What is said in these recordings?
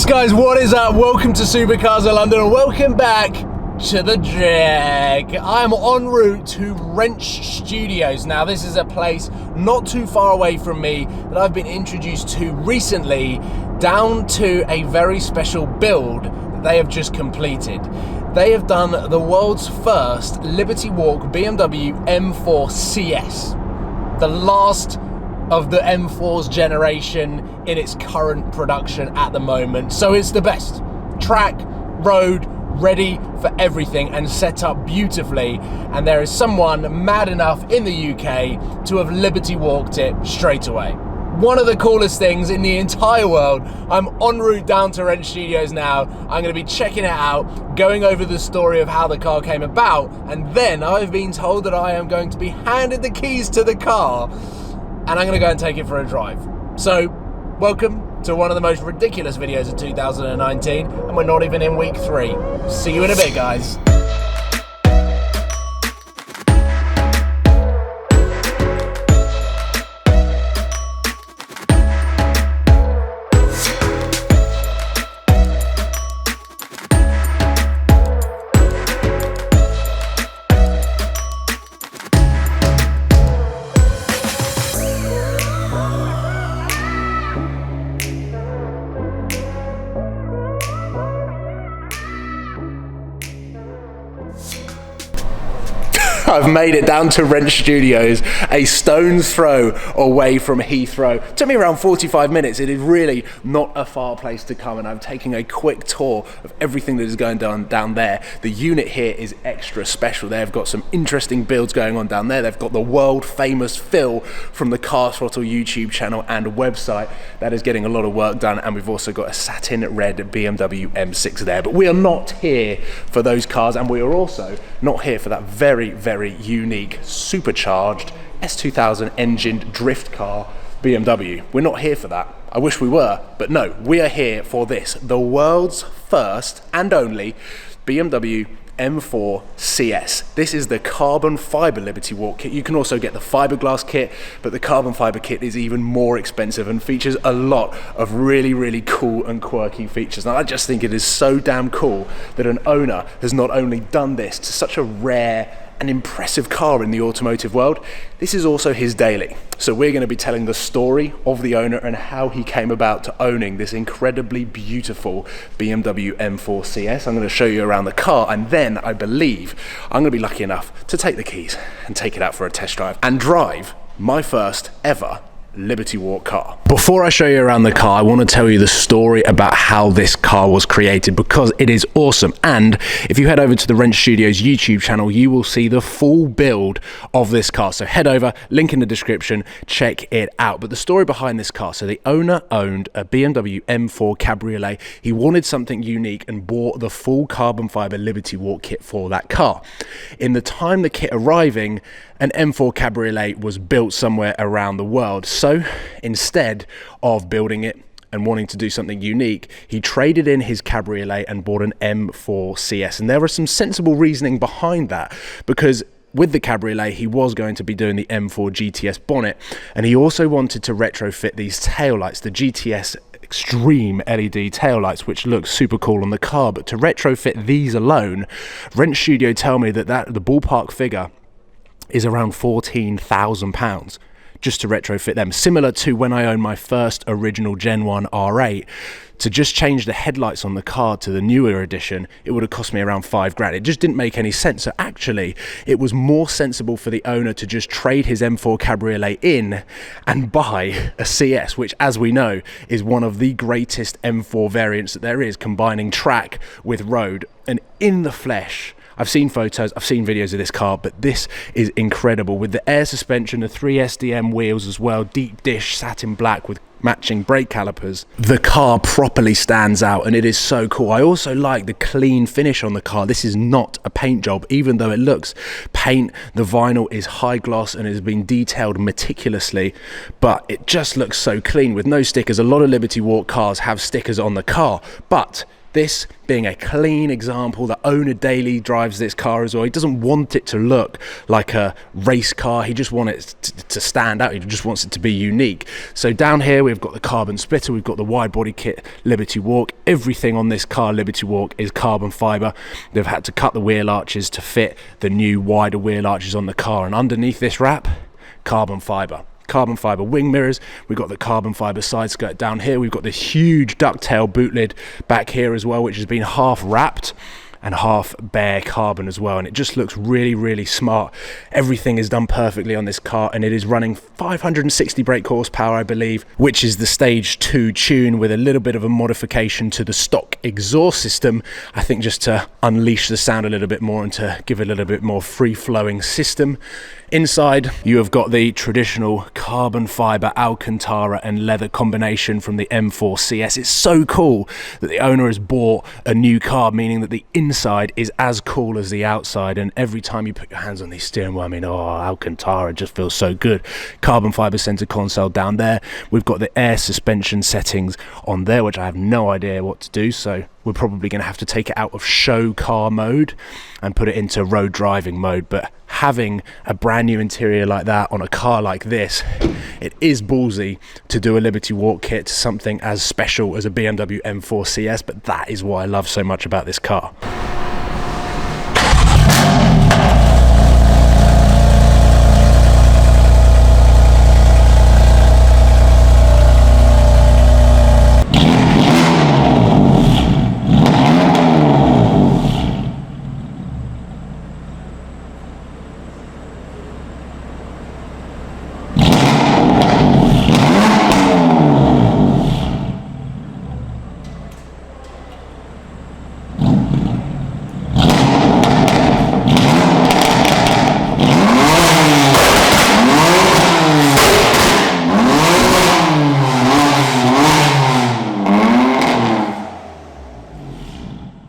Yes guys, what is up? Welcome to Supercars of London and welcome back to the drag. I'm en route to Wrench Studios. Now this is a place not too far away from me that I've been introduced to recently, down to a very special build that they have just completed. They have done the world's first Liberty Walk BMW M4 CS, the last of the M4's generation in its current production at the moment. So it's the best. Track, road, ready for everything and set up beautifully. And there is someone mad enough in the UK to have Liberty Walked it straight away. One of the coolest things in the entire world. I'm en route down to Wrench Studios now. I'm going to be checking it out, going over the story of how the car came about, and then I've been told that I am going to be handed the keys to the car and I'm going to go and take it for a drive. So, welcome to one of the most ridiculous videos of 2019, and we're not even in week 3. See you in a bit, guys. I've made it down to Wrench Studios, a stone's throw away from Heathrow. It took me around 45 minutes. It is really not a far place to come, and I'm taking a quick tour of everything that is going down there. The unit here is extra special. They've got some interesting builds going on down there. They've got the world famous Phil from the Car Throttle YouTube channel and website that is getting a lot of work done, and we've also got a satin red BMW M6 there. But we are not here for those cars, and we are also not here for that very unique supercharged S2000 engined drift car BMW. We're not here for that. I wish we were, but no, we are here for this, the world's first and only BMW M4 CS. This is the carbon fiber Liberty Walk kit. You can also get the fiberglass kit, but the carbon fiber kit is even more expensive and features a lot of really cool and quirky features. And I just think it is so damn cool that an owner has not only done this to such a rare and impressive car in the automotive world, this is also his daily. So we're going to be telling the story of the owner and how he came about to owning this incredibly beautiful BMW M4 CS. I'm going to show you around the car, and then I believe I'm going to be lucky enough to take the keys and take it out for a test drive and drive my first ever Liberty Walk car. Before I show you around the car, I want to tell you the story about how this car was created, because it is awesome. And if you head over to the Wrench Studios YouTube channel, you will see the full build of this car. So head over, link in the description, check it out. But the story behind this car, so the owner owned a BMW M4 Cabriolet. He wanted something unique and bought the full carbon fiber Liberty Walk kit for that car. In the time the kit arriving, an M4 Cabriolet was built somewhere around the world. So instead of building it and wanting to do something unique, he traded in his Cabriolet and bought an M4 CS. And there was some sensible reasoning behind that, because with the Cabriolet, he was going to be doing the M4 GTS bonnet, and he also wanted to retrofit these taillights, the GTS Extreme LED taillights, which look super cool on the car. But to retrofit these alone, Wrench Studio tell me that the ballpark figure is around £14,000 just to retrofit them. Similar to when I owned my first original Gen 1 R8, to just change the headlights on the car to the newer edition, it would have cost me around £5,000. It just didn't make any sense. So actually, it was more sensible for the owner to just trade his M4 Cabriolet in and buy a CS, which, as we know, is one of the greatest M4 variants that there is, combining track with road. And in the flesh, I've seen photos, I've seen videos of this car, but this is incredible. With the air suspension, the 3 SDM wheels as well, deep dish satin black with matching brake calipers. The car properly stands out, and it is so cool. I also like the clean finish on the car. This is not a paint job, even though it looks paint. The vinyl is high gloss and has been detailed meticulously, but it just looks so clean with no stickers. A lot of Liberty Walk cars have stickers on the car, but This being a clean example, the owner daily drives this car as well. He doesn't want it to look like a race car. He just wants it to stand out. He just wants it to be unique. So down here, we've got the carbon splitter. We've got the wide body kit, Liberty Walk. Everything on this car, Liberty Walk, is carbon fibre. They've had to cut the wheel arches to fit the new wider wheel arches on the car. And underneath this wrap, carbon fibre. Carbon fibre wing mirrors. We've got the carbon fibre side skirt down here. We've got this huge ducktail boot lid back here as well, which has been half wrapped and half bare carbon as well, and it just looks really, really smart. Everything is done perfectly on this car, and it is running 560 brake horsepower, I believe, which is the stage 2 tune with a little bit of a modification to the stock exhaust system, I think, just to unleash the sound a little bit more and to give it a little bit more free-flowing system. Inside, you have got the traditional carbon fibre Alcantara and leather combination from the M4 CS. It's so cool that the owner has bought a new car, meaning that the inside is as cool as the outside, and every time you put your hands on the steering wheel, I mean, oh, Alcantara just feels so good. Carbon fibre centre console down there. We've got the air suspension settings on there, which I have no idea what to do, so we're probably going to have to take it out of show car mode and put it into road driving mode. But having a brand new interior like that on a car like this, it is ballsy to do a Liberty Walk kit to something as special as a BMW M4 CS, but that is what I love so much about this car.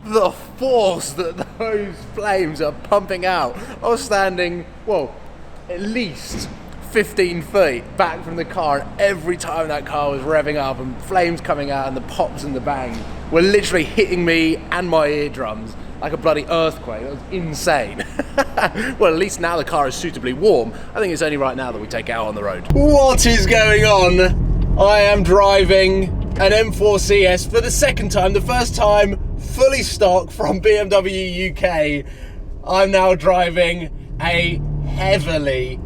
The force that those flames are pumping out. I was standing, well, at least 15 feet back from the car, and every time that car was revving up and flames coming out and the pops and the bangs were literally hitting me and my eardrums like a bloody earthquake. It was insane. Well, at least now the car is suitably warm. I think it's only right now that we take it out on the road. What is going on? I am driving an M4 CS for the second time. The first time fully stock from BMW UK. I'm now driving a heavily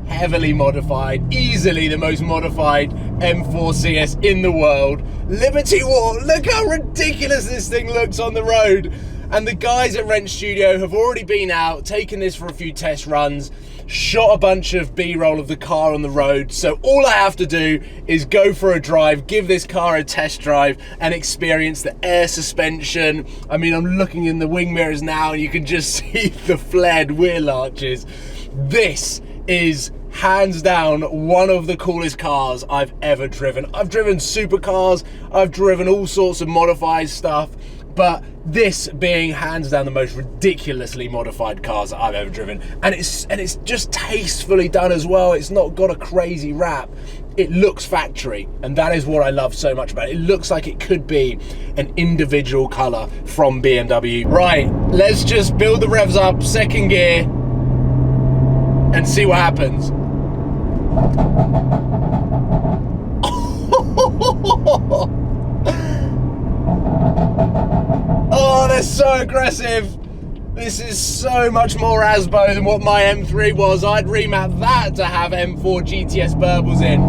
modified, easily the most modified M4 CS in the world. Liberty Walk. Look how ridiculous this thing looks on the road. And the guys at Rent Studio have already been out, taken this for a few test runs, shot a bunch of B-roll of the car on the road. So all I have to do is go for a drive, give this car a test drive, and experience the air suspension. I mean, I'm looking in the wing mirrors now and you can just see the flared wheel arches. This is hands down one of the coolest cars I've ever driven. I've driven supercars, I've driven all sorts of modified stuff, but this being hands down the most ridiculously modified cars that I've ever driven. And it's just tastefully done as well. It's not got a crazy wrap. It looks factory, and that is what I love so much about it. It looks like it could be an individual colour from BMW. Right, let's just build the revs up, second gear, and see what happens. Oh, they're so aggressive. This is so much more Asbo than what my M3 was. I'd remap that to have M4 GTS burbles in.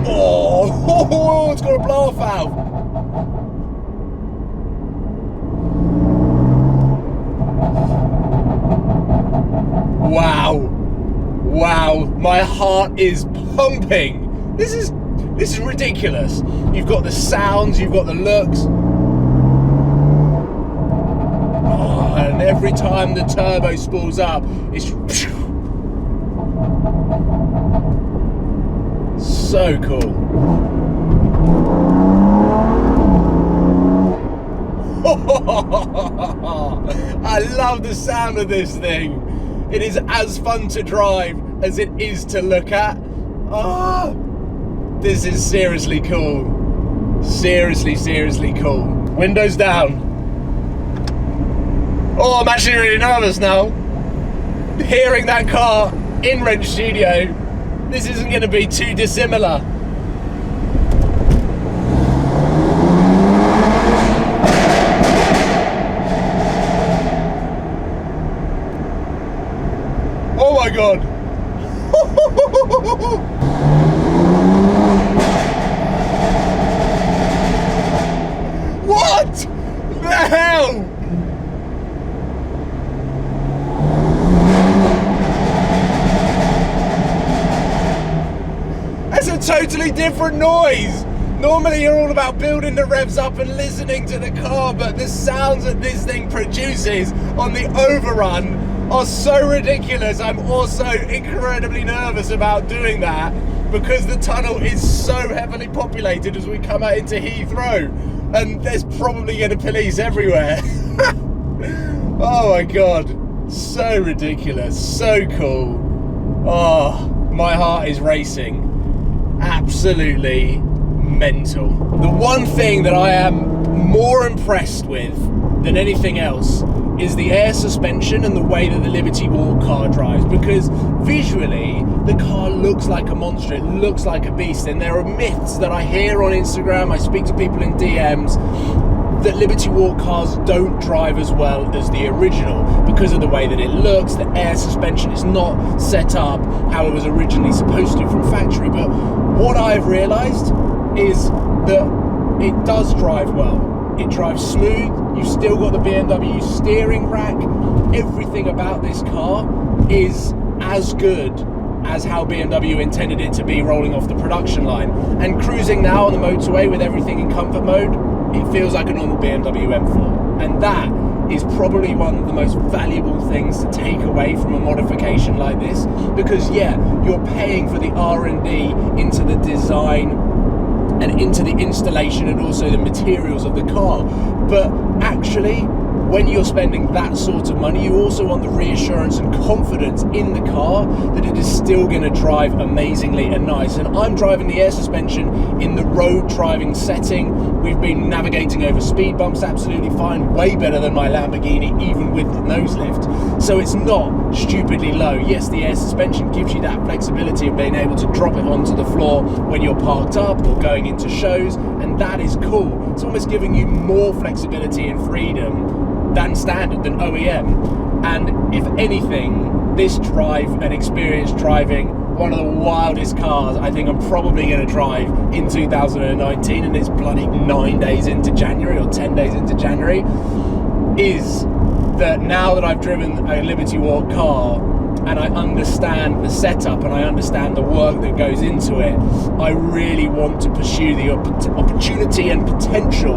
Oh, it's got a blow-off valve. Wow, my heart is pumping. This is ridiculous. You've got the sounds, you've got the looks. Oh, and every time the turbo spools up, it's so cool. I love the sound of this thing. It is as fun to drive as it is to look at. Oh, this is seriously cool. Seriously cool. windows down. Oh, I'm actually really nervous now. Hearing that car in Wrench Studio, this isn't going to be too dissimilar. Oh my god. What the hell? That's a totally different noise. Normally you're all about building the revs up and listening to the car, but the sounds that this thing produces on the overrun are so ridiculous. I'm also incredibly nervous about doing that because the tunnel is so heavily populated as we come out into Heathrow, and there's probably going to police everywhere. Oh my god, so ridiculous, so cool. Oh, my heart is racing. Absolutely mental. The one thing that I am more impressed with than anything else is the air suspension and the way that the Liberty Walk car drives, because visually the car looks like a monster, it looks like a beast, and there are myths that I hear on Instagram, I speak to people in DMs, that Liberty Walk cars don't drive as well as the original because of the way that it looks. The air suspension is not set up how it was originally supposed to from factory, but what I've realised is that it does drive well. It drives smooth, you've still got the BMW steering rack, everything about this car is as good as how BMW intended it to be rolling off the production line. And cruising now on the motorway with everything in comfort mode, it feels like a normal BMW M4. And that is probably one of the most valuable things to take away from a modification like this, because yeah, you're paying for the R&D into the design and into the installation and also the materials of the car, but actually when you're spending that sort of money, you also want the reassurance and confidence in the car that it is still going to drive amazingly and nice. And I'm driving the air suspension in the road driving setting. We've been navigating over speed bumps absolutely fine, way better than my Lamborghini, even with the nose lift. So it's not stupidly low. Yes, the air suspension gives you that flexibility of being able to drop it onto the floor when you're parked up or going into shows, and that is cool. It's almost giving you more flexibility and freedom than standard, than OEM. And if anything, this drive and experience driving one of the wildest cars I think I'm probably going to drive in 2019, and it's bloody 9 days into January or 10 days into January, is that now that I've driven a Liberty Walk car and I understand the setup and I understand the work that goes into it, I really want to pursue the opportunity and potential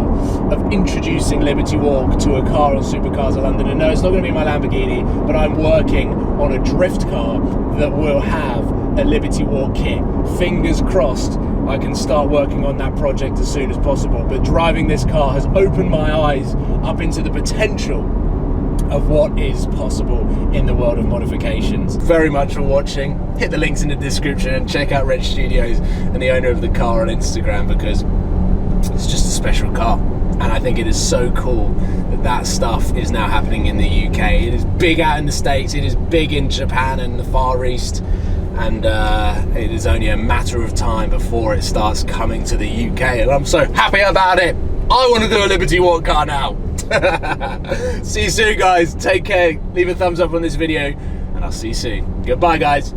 of introducing Liberty Walk to a car on Supercars of London. And no, it's not going to be my Lamborghini, but I'm working on a drift car that will have a Liberty Walk kit. Fingers crossed I can start working on that project as soon as possible. But driving this car has opened my eyes up into the potential of what is possible in the world of modifications. Very much for watching. Hit the links in the description and check out Wrench Studios and the owner of the car on Instagram, because it's just a special car. And I think it is so cool that that stuff is now happening in the UK. It is big out in the States, it is big in Japan and the Far East, and it is only a matter of time before it starts coming to the UK, and I'm so happy about it. I want to do a Liberty Walk car now. See you soon, guys. Take care. Leave a thumbs up on this video, and I'll see you soon. Goodbye, guys.